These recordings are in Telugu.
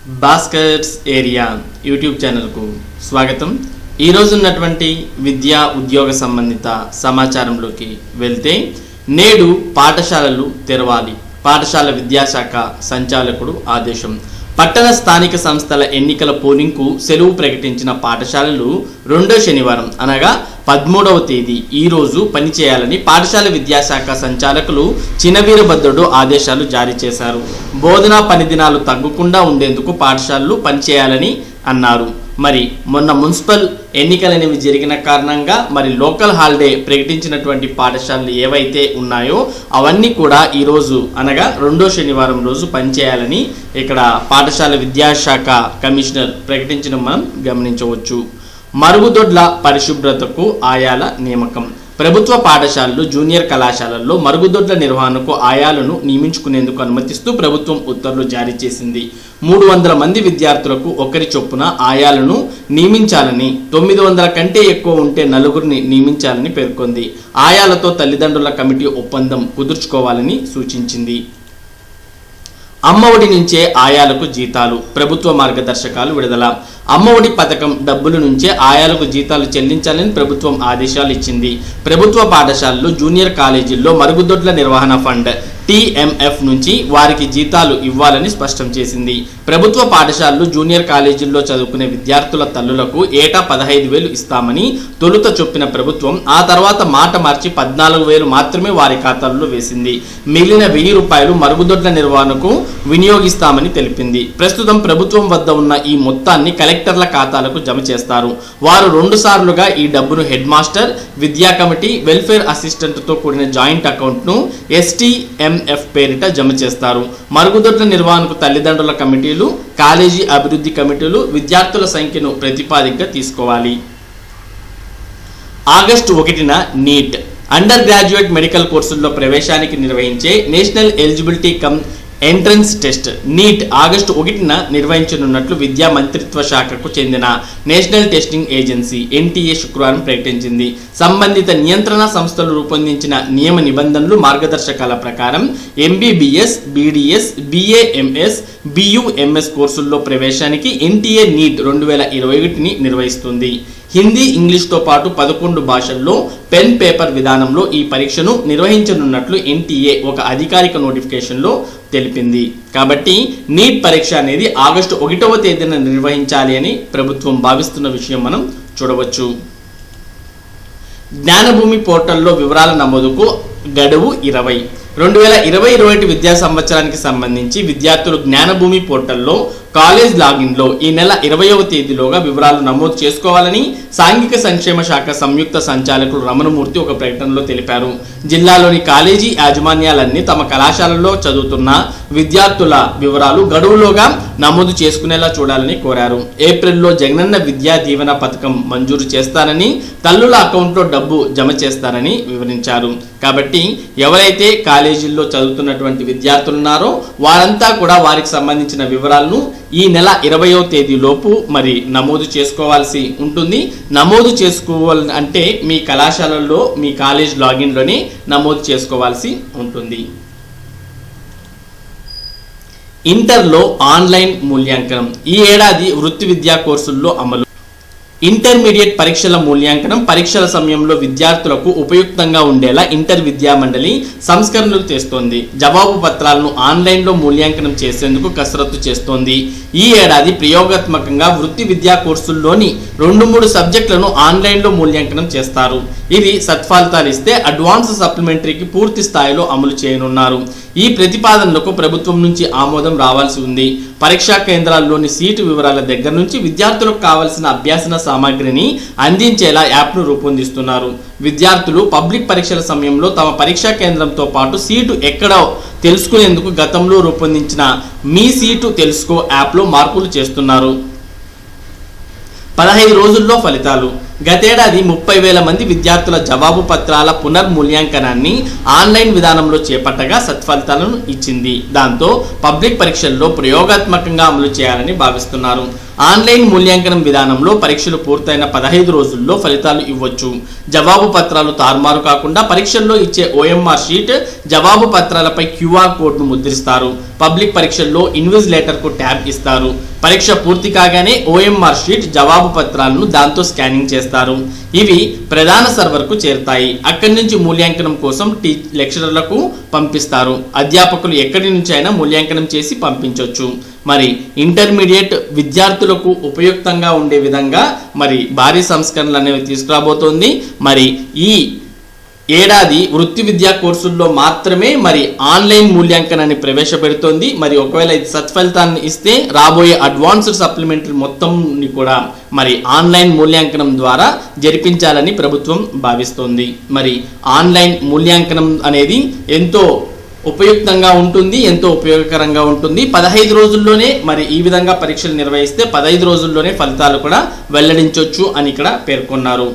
భాస్కర్స్ ఏరియా యూట్యూబ్ ఛానల్కు స్వాగతం. ఈరోజు ఉన్నటువంటి విద్యా ఉద్యోగ సంబంధిత సమాచారంలోకి వెళ్తే, నేడు పాఠశాలలు తెరవాలి, పాఠశాల విద్యాశాఖ సంచాలకుడు ఆదేశం. పట్టణ స్థానిక సంస్థల ఎన్నికల పోలింగ్కు సెలవు ప్రకటించిన పాఠశాలలు రెండో శనివారం అనగా 13వ తేదీ ఈరోజు పనిచేయాలని పాఠశాల విద్యాశాఖ సంచాలకులు చినవీరభద్రుడు ఆదేశాలు జారీ చేశారు. బోధనా పని దినాలు తగ్గకుండా ఉండేందుకు పాఠశాలలు పనిచేయాలని అన్నారు. మరి మొన్న మున్సిపల్ ఎన్నికలనేవి జరిగిన కారణంగా మరి లోకల్ హాలిడే ప్రకటించినటువంటి పాఠశాలలు ఏవైతే ఉన్నాయో అవన్నీ కూడా ఈరోజు అనగా రెండో శనివారం రోజు పనిచేయాలని ఇక్కడ పాఠశాల విద్యాశాఖ కమిషనర్ ప్రకటించడం మనం గమనించవచ్చు. మరుగుదొడ్ల పరిశుభ్రతకు ఆయాల నియామకం. ప్రభుత్వ పాఠశాలలు, జూనియర్ కళాశాలల్లో మరుగుదొడ్ల నిర్వహణకు ఆయాలను నియమించుకునేందుకు అనుమతిస్తూ ప్రభుత్వం ఉత్తర్వులు జారీ చేసింది. 300 మంది విద్యార్థులకు ఒకరి చొప్పున ఆయాలను నియమించాలని, 900 కంటే ఎక్కువ ఉంటే 4గురిని నియమించాలని పేర్కొంది. ఆయాలతో తల్లిదండ్రుల కమిటీ ఒప్పందం కుదుర్చుకోవాలని సూచించింది. అమ్మఒడి నుంచే ఆయాలకు జీతాలు, ప్రభుత్వ మార్గదర్శకాలు విడుదల. అమ్మఒడి పథకం డబ్బుల నుంచే ఆయాలకు జీతాలు చెల్లించాలని ప్రభుత్వం ఆదేశాలు ఇచ్చింది. ప్రభుత్వ పాఠశాలలు, జూనియర్ కాలేజీల్లో మరుగుదొడ్ల నిర్వహణ ఫండ్ TMF నుంచి వారికి జీతాలు ఇవ్వాలని స్పష్టం చేసింది. ప్రభుత్వ పాఠశాలలు, జూనియర్ కాలేజీల్లో చదువుకునే విద్యార్థుల తల్లులకు ఏటా 15,000 ఇస్తామని తొలుత చెప్పిన ప్రభుత్వం ఆ తర్వాత మాట మార్చి 14,000 మాత్రమే వారి ఖాతాల్లో వేసింది. మిగిలిన 1,000 రూపాయలు మరుగుదొడ్ల నిర్వహణకు వినియోగిస్తామని తెలిపింది. ప్రస్తుతం ప్రభుత్వం వద్ద ఉన్న ఈ మొత్తాన్ని కలెక్టర్ల ఖాతాలకు జమ చేస్తారు. వారు 2 సార్లుగా ఈ డబ్బును హెడ్ మాస్టర్, విద్యా కమిటీ, వెల్ఫేర్ అసిస్టెంట్తో కూడిన జాయింట్ అకౌంట్ను STMF పేరిట జమ చేస్తారు. మరుగుదొడ్ల నిర్వహణకు తల్లిదండ్రుల కమిటీలు, కాలేజీ అభివృద్ధి కమిటీలు విద్యార్థుల సంఖ్యను ప్రతిపాదికగా తీసుకోవాలి. ఆగస్టు 1న నీట్ అండర్ గ్రాడ్యుయేట్ మెడికల్ కోర్సుల్లో ప్రవేశానికి నిర్వహించే national eligibility cum entrance test NEET August 1న నిర్వహించనున్నట్లు విద్యా మంత్రిత్వ శాఖకు చెందిన నేషనల్ టెస్టింగ్ ఏజెన్సీ NTA శుక్రవారం ప్రకటించింది. సంబంధిత నియంత్రణ సంస్థలు రూపొందించిన నియమ నిబంధనలు, మార్గదర్శకాల ప్రకారం MBBS, BDS, BAMS, BUMS కోర్సుల్లో ప్రవేశానికి NTA నీట్ 2021ని నిర్వహిస్తుంది. హిందీ, ఇంగ్లీష్తో పాటు 11 భాషల్లో పెన్ పేపర్ విధానంలో ఈ పరీక్షను నిర్వహించనున్నట్లు NTA ఒక అధికారిక నోటిఫికేషన్లో తెలిపింది. కాబట్టి నీట్ పరీక్ష అనేది ఆగస్టు 1వ తేదీన నిర్వహించాలి అని ప్రభుత్వం భావిస్తున్న విషయం మనం చూడవచ్చు. జ్ఞానభూమి పోర్టల్లో వివరాల నమోదుకు గడువు 20. 2020-21 విద్యా సంవత్సరానికి సంబంధించి విద్యార్థులు జ్ఞానభూమి పోర్టల్లో కాలేజ్ లాగిన్లో ఈ నెల 20వ తేదీలోగా వివరాలు నమోదు చేసుకోవాలని సాంఘిక సంక్షేమ శాఖ సంయుక్త సంచాలకులు రమణమూర్తి ఒక ప్రకటనలో తెలిపారు. జిల్లాలోని కాలేజీ యాజమాన్యాలన్నీ తమ కళాశాలలో చదువుతున్న విద్యార్థుల వివరాలు గడువులోగా నమోదు చేసుకునేలా చూడాలని కోరారు. ఏప్రిల్లో జగనన్న విద్యా దీవెన పథకం మంజూరు చేస్తారని, తల్లుల అకౌంట్లో డబ్బు జమ చేస్తారని వివరించారు. కాబట్టి ఎవరైతే కాలేజీల్లో చదువుతున్నటువంటి విద్యార్థులు ఉన్నారో వారంతా కూడా వారికి సంబంధించిన వివరాలను ఈ నెల 20వ తేదీలోపు మరి నమోదు చేసుకోవాల్సి ఉంటుంది. నమోదు చేసుకోవాలి అంటే మీ కళాశాలల్లో, మీ కాలేజ్ లాగిన్లోనే నమోదు చేసుకోవాల్సి ఉంటుంది. ఇంటర్లో ఆన్లైన్ మూల్యాంకనం ఈ ఏడాది వృత్తి విద్యా కోర్సుల్లో అమలు. ఇంటర్మీడియట్ పరీక్షల మూల్యాంకనం పరీక్షల సమయంలో విద్యార్థులకు ఉపయుక్తంగా ఉండేలా ఇంటర్ విద్యా మండలి సంస్కరణలు చేస్తోంది. జవాబు పత్రాలను ఆన్లైన్లో మూల్యాంకనం చేసేందుకు కసరత్తు చేస్తోంది. ఈ ఏడాది ప్రయోగాత్మకంగా వృత్తి విద్యా కోర్సుల్లోని 2-3 సబ్జెక్టులను ఆన్లైన్లో మూల్యాంకనం చేస్తారు. ఇది సత్ఫలితాలు ఇస్తే అడ్వాన్స్ సప్లిమెంటరీకి పూర్తి స్థాయిలో అమలు చేయనున్నారు. ఈ ప్రతిపాదనలకు ప్రభుత్వం నుంచి ఆమోదం రావాల్సి ఉంది. పరీక్షా కేంద్రాల్లోని సీటు వివరాల దగ్గర నుంచి విద్యార్థులకు కావలసిన అభ్యాసన సామాగ్రిని అందించేలా యాప్ను రూపొందిస్తున్నారు. విద్యార్థులు పబ్లిక్ పరీక్షల సమయంలో తమ పరీక్షా కేంద్రంతో పాటు సీటు ఎక్కడో తెలుసుకునేందుకు గతంలో రూపొందించిన మీ సీటు తెలుసుకో యాప్లో మార్పులు చేస్తున్నారు. 15 రోజుల్లో ఫలితాలు. గతేడాది 30,000 మంది విద్యార్థుల జవాబు పత్రాల పునర్మూల్యాంకనాన్ని ఆన్లైన్ విధానంలో చేపట్టగా సత్ఫలితాలను ఇచ్చింది. దాంతో పబ్లిక్ పరీక్షల్లో ప్రయోగాత్మకంగా అమలు చేయాలని భావిస్తున్నారు. ఆన్లైన్ మూల్యాంకనం విధానంలో పరీక్షలు పూర్తయిన 15 రోజుల్లో ఫలితాలు ఇవ్వచ్చు. జవాబు పత్రాలు తారుమారు కాకుండా పరీక్షల్లో ఇచ్చే ఓఎంఆర్ షీట్, జవాబు పత్రాలపై క్యూఆర్ కోడ్ను ముద్రిస్తారు. పబ్లిక్ పరీక్షల్లో ఇన్విజిలేటర్కు ట్యాబ్ ఇస్తారు. పరీక్ష పూర్తి కాగానే ఓఎంఆర్ షీట్, జవాబు పత్రాలను దాంతో స్కానింగ్ చేస్తారు. ఇవి ప్రధాన సర్వర్కు చేరుతాయి. అక్కడి నుంచి మూల్యాంకనం కోసం లెక్చరర్లకు పంపిస్తారు. అధ్యాపకులు ఎక్కడి నుంచి అయినా మూల్యాంకనం చేసి పంపించవచ్చు. మరి ఇంటర్మీడియట్ విద్యార్థులకు ఉపయుక్తంగా ఉండే విధంగా మరి భారీ సంస్కరణలు అనేవి తీసుకురాబోతోంది. మరి ఈ ఏడాది వృత్తి విద్యా కోర్సుల్లో మాత్రమే మరి ఆన్లైన్ మూల్యాంకనాన్ని ప్రవేశపెడుతోంది. మరి ఒకవేళ ఇది సత్ఫలితాన్ని ఇస్తే రాబోయే అడ్వాన్స్డ్ సప్లిమెంటరీ మొత్తంని కూడా మరి ఆన్లైన్ మూల్యాంకనం ద్వారా జరిపించాలని ప్రభుత్వం భావిస్తోంది. మరి ఆన్లైన్ మూల్యాంకనం అనేది ఎంతో ఉపయుక్తంగా ఉంటుంది, ఎంతో ఉపయోగకరంగా ఉంటుంది. 15 రోజుల్లోనే మరి ఈ విధంగా పరీక్షలు నిర్వహిస్తే 15 రోజుల్లోనే ఫలితాలు కూడా వెల్లడించవచ్చు అని ఇక్కడ పేర్కొన్నారు.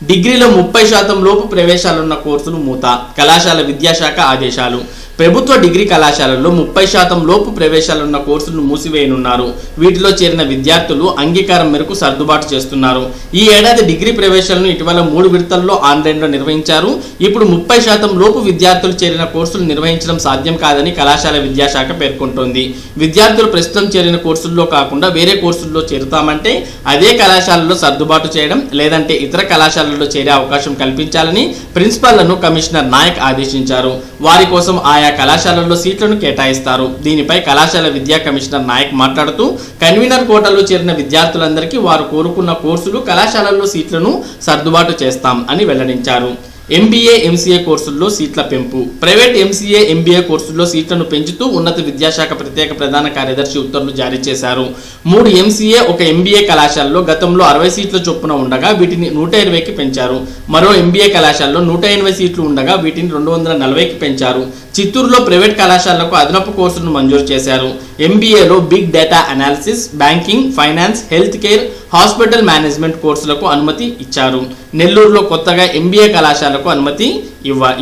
డిగ్రీలో 30% లోపు ప్రవేశాలున్న కోర్సులు మూత. కళాశాల విద్యాశాఖ ఆదేశాలు. ప్రభుత్వ డిగ్రీ కళాశాలల్లో 30% లోపు ప్రవేశాలున్న కోర్సులను మూసివేయనున్నారు. వీటిలో చేరిన విద్యార్థులు అంగీకారం మేరకు సర్దుబాటు చేస్తున్నారు. ఈ ఏడాది డిగ్రీ ప్రవేశాలను ఇటీవల 3 విడతల్లో ఆన్లైన్లో నిర్వహించారు. ఇప్పుడు 30% లోపు విద్యార్థులు చేరిన కోర్సులు నిర్వహించడం సాధ్యం కాదని కళాశాల విద్యాశాఖ పేర్కొంటోంది. విద్యార్థులు ప్రస్తుతం చేరిన కోర్సుల్లో కాకుండా వేరే కోర్సుల్లో చేరుతామంటే అదే కళాశాలలో సర్దుబాటు చేయడం, లేదంటే ఇతర కళాశాలల్లో చేరే అవకాశం కల్పించాలని ప్రిన్సిపాల్లను కమిషనర్ నాయక్ ఆదేశించారు. వారి కోసం ఆయా కళాశాలల్లో సీట్లను కేటాయిస్తారు. దీనిపై కళాశాల విద్యా కమిషనర్ నాయక్ మాట్లాడుతూ కన్వీనర్ కోటాలో చేరిన విద్యార్థులందరికీ వారు కోరుకున్న కోర్సులు కళాశాలల్లో సీట్లను సర్దుబాటు చేస్తాం అని వెల్లడించారు. ఎంబీఏ, ఎంసీఏ కోర్సుల్లో సీట్ల పెంపు. ప్రైవేట్ ఎంసీఏ, ఎంబీఏ కోర్సుల్లో సీట్లను పెంచుతూ ఉన్నత విద్యాశాఖ ప్రత్యేక ప్రధాన కార్యదర్శి ఉత్తర్వులు జారీ చేశారు. 3 ఎంసీఏ, 1 ఎంబీఏ కళాశాలలో గతంలో 60 సీట్ల చొప్పున ఉండగా వీటిని 120కి పెంచారు. మరో ఎంబీఏ కళాశాలలో 180 సీట్లు ఉండగా వీటిని 240కి పెంచారు. చిత్తూరులో ప్రైవేట్ కళాశాలకు అదనపు కోర్సులను మంజూరు చేశారు. ఎంబీఏలో big data analysis, banking, finance, health care, hospital management కోర్సులకు అనుమతి ఇచ్చారు. నెల్లూరులో కొత్తగా ఎంబీఏ కళాశాలకు అనుమతి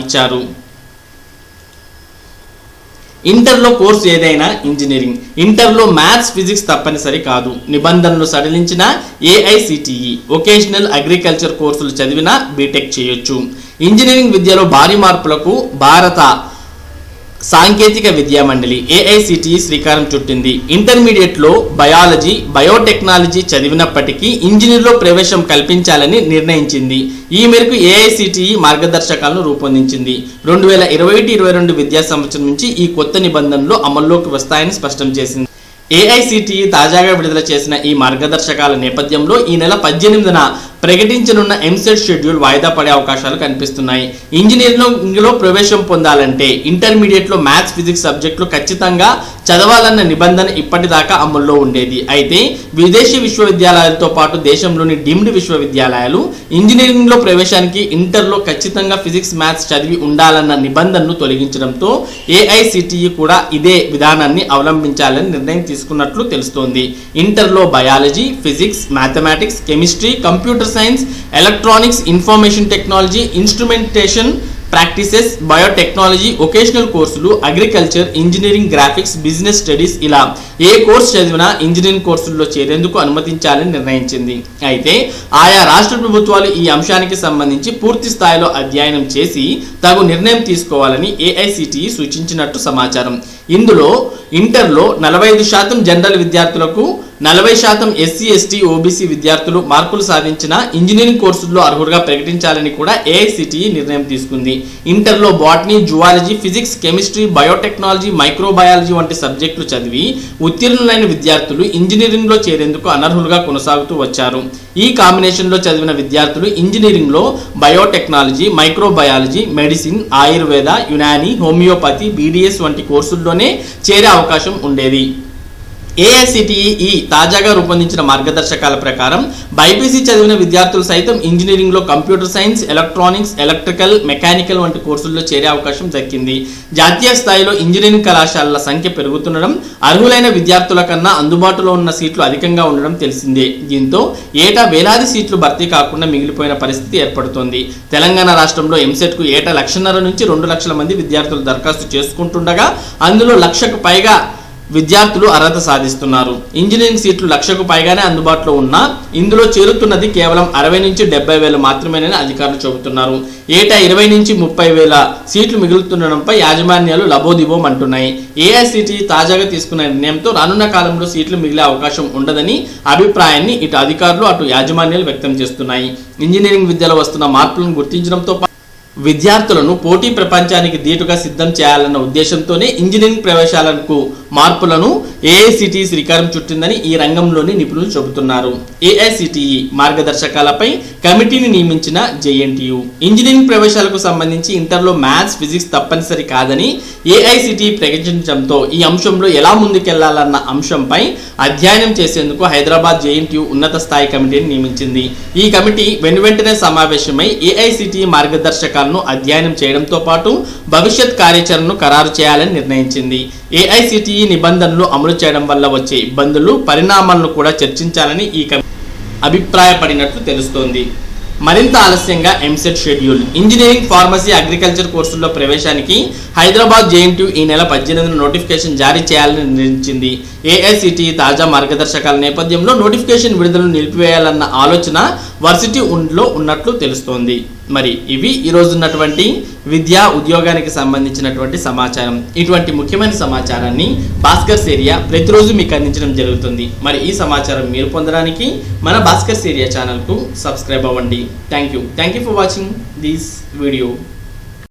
ఇచ్చారు. ఇంటర్లో కోర్సు ఏదైనా ఇంజనీరింగ్. ఇంటర్లో మ్యాథ్స్, ఫిజిక్స్ తప్పనిసరి కాదు. నిబంధనలు సడలించిన ఏఐసిటిఈ వొకేషనల్ అగ్రికల్చర్ కోర్సులు చదివినా బీటెక్ చేయొచ్చు. ఇంజనీరింగ్ విద్యలో భారీ మార్పులకు భారత సాంకేతిక విద్యా మండలి ఏఐసిటిఈ శ్రీకారం చుట్టింది. ఇంటర్మీడియట్లో బయాలజీ, బయోటెక్నాలజీ చదివినప్పటికీ ఇంజనీర్లో ప్రవేశం కల్పించాలని నిర్ణయించింది. ఈ మేరకు ఏఐసిటిఈ మార్గదర్శకాలను రూపొందించింది. 2021-22 విద్యా సంవత్సరం నుంచి ఈ కొత్త నిబంధనలు అమల్లోకి వస్తాయని స్పష్టం చేసింది. ఏఐసిటిఈ తాజాగా విడుదల చేసిన ఈ మార్గదర్శకాల నేపథ్యంలో ఈ నెల 18న ప్రకటించనున్న ఎంసెట్ షెడ్యూల్ వాయిదా పడే అవకాశాలు కనిపిస్తున్నాయి. ఇంజనీరింగ్లో ప్రవేశం పొందాలంటే ఇంటర్మీడియట్లో మ్యాథ్స్, ఫిజిక్స్ సబ్జెక్టులు ఖచ్చితంగా చదవాలన్న నిబంధన ఇప్పటిదాకా అమల్లో ఉండేది. అయితే విదేశీ విశ్వవిద్యాలయాలతో పాటు దేశంలోని డీమ్డ్ విశ్వవిద్యాలయాలు ఇంజనీరింగ్లో ప్రవేశానికి ఇంటర్లో ఖచ్చితంగా ఫిజిక్స్, మ్యాథ్స్ చదివి ఉండాలన్న నిబంధనను తొలగించడంతో ఏఐసిటిఈ కూడా ఇదే విధానాన్ని అవలంబించాలని నిర్ణయం తీసుకున్నట్లు తెలుస్తోంది. ఇంటర్లో biology, physics, mathematics, chemistry, computer science, electronics, information technology, instrumentation practices, biotechnology, vocational కోర్సులు, agriculture, engineering, graphics, business studies ఇలా ఏ కోర్సు చదివినా ఇంజనీరింగ్ కోర్సుల్లో చేరేందుకు అనుమతించాలని నిర్ణయించింది. అయితే ఆయా రాష్ట్ర ప్రభుత్వాలు ఈ అంశానికి సంబంధించి పూర్తి స్థాయిలో అధ్యయనం చేసి తగు నిర్ణయం తీసుకోవాలని ఏఐసిటిఈ సూచించినట్టు సమాచారం. ఇందులో ఇంటర్లో 45% జనరల్ విద్యార్థులకు, 40% ఎస్సీ, ఎస్టీ, ఓబీసీ విద్యార్థులు మార్కులు సాధించిన ఇంజనీరింగ్ కోర్సుల్లో అర్హులుగా ప్రకటించాలని కూడా ఏఐసిటిఈ నిర్ణయం తీసుకుంది. ఇంటర్లో botany, zoology, physics, chemistry, biotechnology, microbiology వంటి సబ్జెక్టులు చదివి ఉత్తీర్ణులైన విద్యార్థులు ఇంజనీరింగ్లో చేరేందుకు అనర్హులుగా కొనసాగుతూ వచ్చారు. ఈ కాంబినేషన్లో చదివిన విద్యార్థులు ఇంజనీరింగ్లో biotechnology, microbiology, medicine, Ayurveda, Unani, homeopathy, BDS వంటి కోర్సుల్లోనే చేరే అవకాశం ఉండేది. ఏఐసిటిఈ తాజాగా రూపొందించిన మార్గదర్శకాల ప్రకారం బైపీసీ చదివిన విద్యార్థులు సైతం ఇంజనీరింగ్లో computer science, electronics, electrical, mechanical వంటి కోర్సుల్లో చేరే అవకాశం దక్కింది. జాతీయ స్థాయిలో ఇంజనీరింగ్ కళాశాలల సంఖ్య పెరుగుతుండడం, అర్హులైన విద్యార్థుల కన్నా అందుబాటులో ఉన్న సీట్లు అధికంగా ఉండడం తెలిసిందే. దీంతో ఏటా వేలాది సీట్లు భర్తీ కాకుండా మిగిలిపోయిన పరిస్థితి ఏర్పడుతోంది. తెలంగాణ రాష్ట్రంలో ఎంసెట్కు ఏటా 1,50,000 నుంచి 2 లక్షల మంది విద్యార్థులు దరఖాస్తు చేసుకుంటుండగా అందులో 1,00,000కు పైగా విద్యార్థులు అర్హత సాధిస్తున్నారు. ఇంజనీరింగ్ సీట్లు 1,00,000కు పైగానే అందుబాటులో ఉన్నా ఇందులో చేరుతున్నది కేవలం 60 నుంచి 70,000 మాత్రమేనని అధికారులు చెబుతున్నారు. ఏటా 20 నుంచి 30,000 సీట్లు మిగులుతుండడంపై యాజమాన్యాలు లబోదిబోం అంటున్నాయి. ఏఐసిటిఈ తాజాగా తీసుకున్న నిర్ణయంతో రానున్న కాలంలో సీట్లు మిగిలే అవకాశం ఉండదని అభిప్రాయాన్ని ఇటు అధికారులు అటు యాజమాన్యాలు వ్యక్తం చేస్తున్నాయి. ఇంజనీరింగ్ విద్యలో వస్తున్న మార్పులను గుర్తించడంతో విద్యార్థులను పోటీ ప్రపంచానికి ధీటుగా సిద్ధం చేయాలన్న ఉద్దేశంతోనే ఇంజనీరింగ్ ప్రవేశాలకు మార్పులను ఏఐసిటిఈ శ్రీకారం చుట్టిందని ఈ రంగంలోని నిపుణులు చెబుతున్నారు. ఏఐసిటిఈ మార్గదర్శకాలపై కమిటీని నియమించిన జేఎన్టీయు ఇంజనీరింగ్ ప్రవేశాలకు సంబంధించి ఇంటర్లో మ్యాథ్స్, ఫిజిక్స్ తప్పనిసరి కాదని ఏఐసిటిఈ ప్రకటించడంతో ఈ అంశంలో ఎలా ముందుకెళ్లాలన్న అంశంపై అధ్యయనం చేసేందుకు హైదరాబాద్ జేఎన్టీయు ఉన్నత స్థాయి కమిటీని నియమించింది. ఈ కమిటీ వెనువెంటనే సమావేశమై ఏఐసిటిఈ మార్గదర్శకాలను అధ్యయనం చేయడంతో పాటు భవిష్యత్ కార్యాచరణను ఖరారు చేయాలని నిర్ణయించింది. ఏఐసిటిఈ నిబంధనలు అమలు చేయడం వల్ల వచ్చే ఇబ్బందులు, పరిణామాలను కూడా చర్చించాలని ఈ కమిటీ అభిప్రాయపడినట్లు తెలుస్తోంది. మరింత ఆలస్యంగా EAMCET schedule engineering, pharmacy, agriculture కోర్సుల్లో ప్రవేశానికి హైదరాబాద్ జేఎన్టీయు ఈ నెల 18న నోటిఫికేషన్ జారీ చేయాలని నిర్ణయించింది. ఏఐసిటిఈ తాజా మార్గదర్శకాల నేపథ్యంలో నోటిఫికేషన్ విడుదలను నిలిపివేయాలన్న ఆలోచన వర్సిటీలో ఉన్నట్లు తెలుస్తోంది. మరి ఇవి ఈరోజు ఉన్నటువంటి విద్యా ఉద్యోగానికి సంబంధించినటువంటి సమాచారం. ఇటువంటి ముఖ్యమైన సమాచారాన్ని భాస్కర్స్ ఏరియా ప్రతిరోజు మీకు అందించడం జరుగుతుంది. మరి ఈ సమాచారం మీరు పొందడానికి మన భాస్కర్స్ ఏరియా ఛానల్కు సబ్స్క్రైబ్ అవ్వండి. Thank you for watching this video.